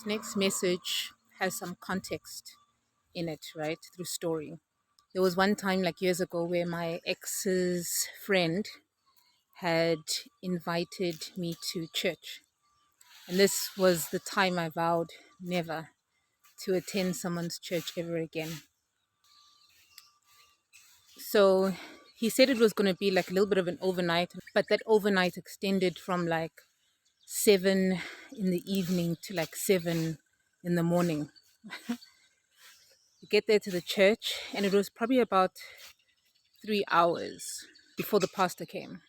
Next message has some context in it, right? Through story. There was one time, like years ago, where my ex's friend had invited me to church. And this was the time I vowed never to attend someone's church ever again. So he said it was going to be like a little bit of an overnight, but that overnight extended from like 7 in the evening to like 7 in the morning. We get there to the church, and it was probably about 3 hours before the pastor came.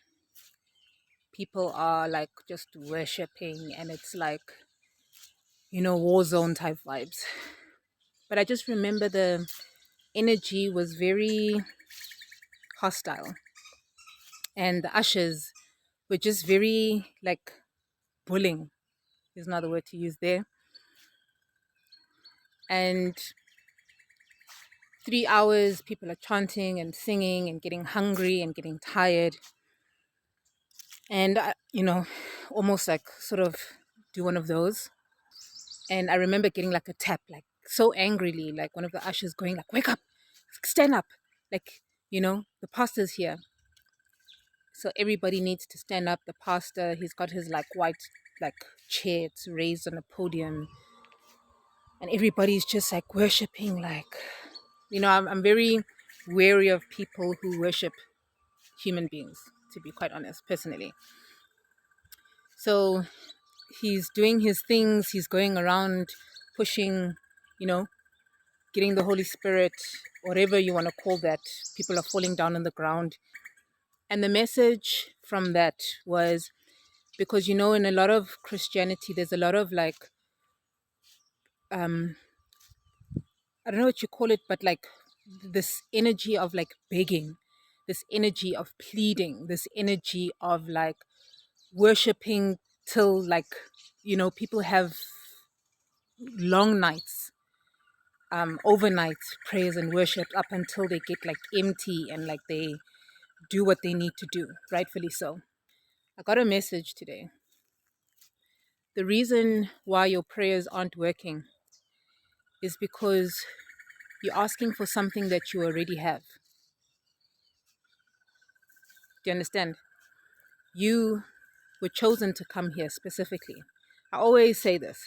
People are like just worshiping, and it's like, war zone type vibes. But I just remember the energy was very hostile, and the ushers were just very like bullying, is another word to use there. And 3 hours, people are chanting and singing and getting hungry and getting tired. And, almost like sort of do one of those. And I remember getting like a tap, like so angrily, like one of the ushers going like, wake up, stand up. Like, the pastor's here. So everybody needs to stand up. The pastor, he's got his like white like chair, it's raised on a podium. And everybody's just like worshiping, like, I'm very wary of people who worship human beings, to be quite honest, personally. So he's doing his things, he's going around pushing, you know, getting the Holy Spirit, whatever you want to call that. People are falling down on the ground. And the message from that was because, in a lot of Christianity, there's a lot of like, I don't know what you call it, but like this energy of like begging, this energy of pleading, this energy of like worshiping till like, people have long nights, overnight prayers and worship up until they get like empty and like they do what they need to do, rightfully so. I got a message today. The reason why your prayers aren't working is because you're asking for something that you already have. Do you understand? You were chosen to come here specifically. I always say this: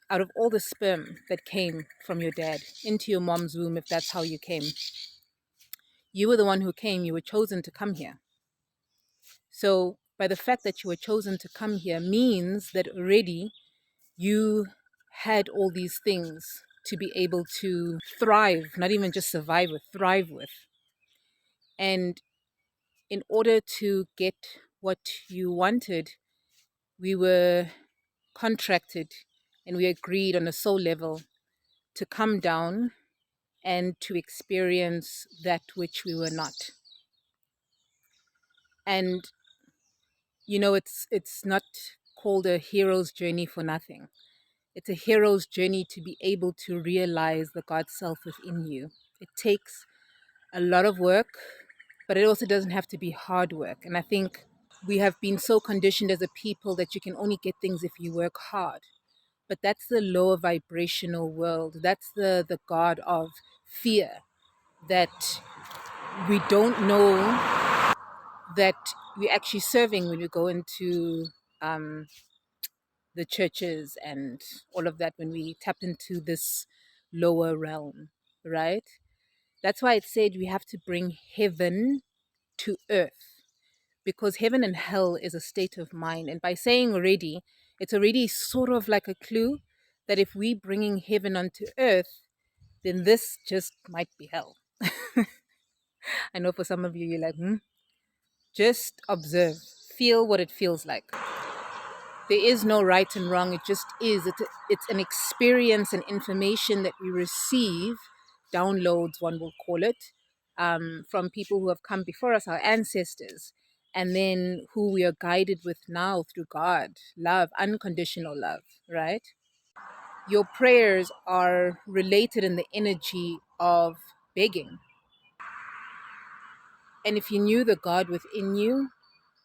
out of all the sperm that came from your dad into your mom's womb, if that's how you came, you were the one who came, you were chosen to come here. So, by the fact that you were chosen to come here means that already you had all these things to be able to thrive, not even just survive with, thrive with. And in order to get what you wanted, we were contracted and we agreed on a soul level to come down and to experience that which we were not. And it's not called a hero's journey for nothing. It's a hero's journey to be able to realize the God self within you. It takes a lot of work, but it also doesn't have to be hard work. And I think we have been so conditioned as a people that you can only get things if you work hard. But that's the lower vibrational world. That's the God of fear that we don't know that we're actually serving when we go into um, the churches and all of that, when we tap into this lower realm, right? That's why it said we have to bring heaven to earth, because heaven and hell is a state of mind. And by saying already, it's already sort of like a clue that if we bringing heaven onto earth, then this just might be hell. I know for some of you, you're like, just observe, feel what it feels like. There is no right and wrong. It just is. It's an experience and information that we receive, downloads, one will call it, from people who have come before us, our ancestors, and then who we are guided with now through God, love, unconditional love, right? Your prayers are related in the energy of begging. And if you knew the God within you,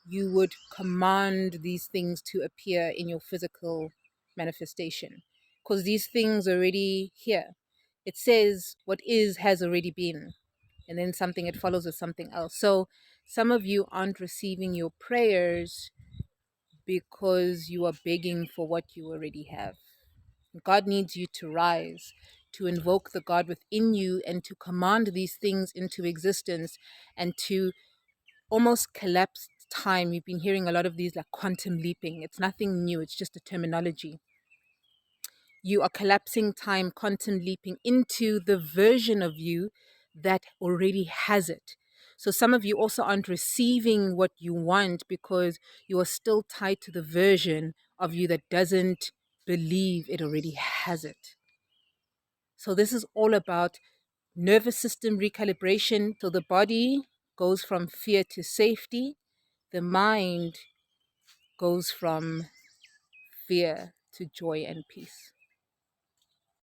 you would command these things to appear in your physical manifestation. because these things are already here. It says what is has already been, and then something, it follows with something else. So some of you aren't receiving your prayers because you are begging for what you already have. God needs you to rise, to invoke the God within you, and to command these things into existence, and to almost collapse time. We've been hearing a lot of these like quantum leaping. It's nothing new, it's just a terminology. You are collapsing time, quantum leaping into the version of you that already has it. So some of you also aren't receiving what you want because you are still tied to the version of you that doesn't believe it already has it. So this is all about nervous system recalibration. So the body goes from fear to safety. The mind goes from fear to joy and peace.